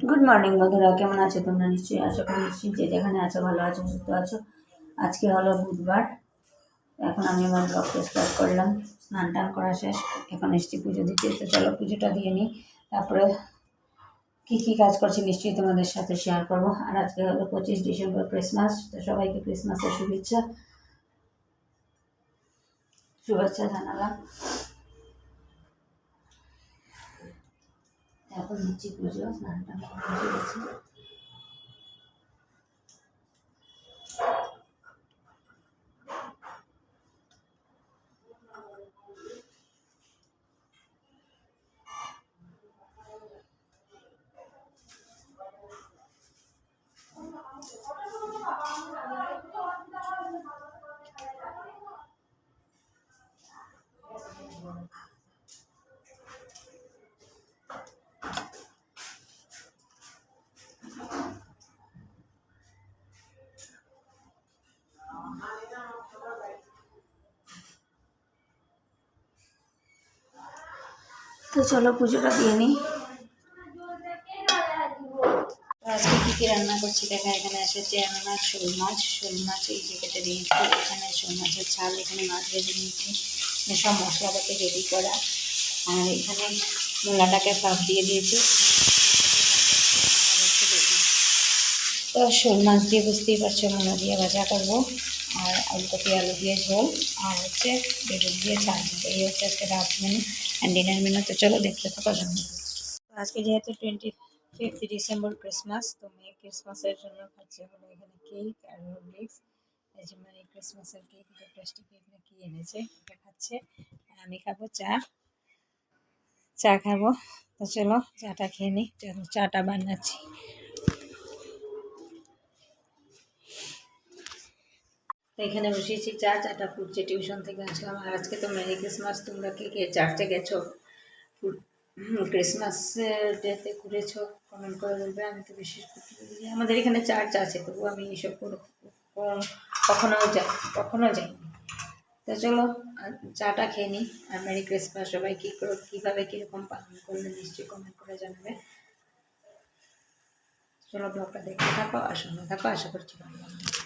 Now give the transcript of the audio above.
Good morning বন্ধুরা, কেমন আছো তোমরা? নিশ্চয়ই আশা করি নিশ্চয়ই যে যেখানে আছো ভালো আছো, সুস্থ আছো। আজকে হলো বুধবার। এখন আমি আমার ব্লগটা স্টার্ট করলাম। স্নান টান করা শেষ, এখন এসছি পুজো দিতে। তো চলো পুজোটা দিয়ে নিই, তারপরে কী কাজ করছি নিশ্চয়ই তোমাদের সাথে শেয়ার করবো। আর আজকে হলো 25 ডিসেম্বর, ক্রিসমাস। তো সবাইকে ক্রিসমাসের শুভেচ্ছা জানালাম। এখন নিচ্ছি পুজো, স্নান টান করে গেছি। তো চলো পুজোটা দিয়ে নিই। আজকে কী রান্না করছি দেখা, এখানে এসেছে আমার শোল মাছ এই যে কেটে দিয়েছি। এখানে শোল মাছের ঝাল, এখানে মাছ ভেজে নিয়েছি, সব মশলাটাকে রেডি করা। আর এখানে মূলাটাকে ফাঁপ দিয়ে দিয়েছি। তো শোল মাছ দিয়ে বুঝতেই পারছো, মূলা দিয়ে ভাজা করবো, আর আলুকপি আলু দিয়ে ঝোল, আর হচ্ছে বেগুন দিয়ে চাল। এই হচ্ছে আজকে রাত মেনু অ্যান্ড ডিনার মেনু। তো চলো দেখতে থাকো। আজকে যেহেতু 25 ডিসেম্বর ক্রিসমাস, তো মেয়ে ক্রিসমাসের জন্য খাচ্ছে হলো এখানে কেক আর রোবলিক্স। এই যে মানে ক্রিসমাসের কেক, এটা প্লাস্টিক কেক না কি এনেছে, এটা খাচ্ছে। আমি খাবো চা খাবো। তো চলো চাটা খেয়ে নিই। চলো চাটা বানাচ্ছি। তো এখানে বসিয়েছি চাটা ফুটছে। টিউশন থেকে আসলাম। আর আজকে তো মেরি ক্রিসমাস। তোমরা কে চার্চে গেছো, ক্রিসমাস ডেতে ঘুরেছো, কমেন্ট করে বলবে। আমি তো বিশেষ করতে আমাদের এখানে চার্চ আছে, তবু আমি এইসব কখনো যাইনি। তো চলো চাটা খেয়ে নিই। আর মেরি ক্রিসমাস। সবাই কীভাবে কীরকম পালন করলে নিশ্চয়ই কমেন্ট করে জানাবে। চলো ব্লগটা দেখতে থাকো আর সঙ্গে থাকো, আশা করছি ভালো লাগবে।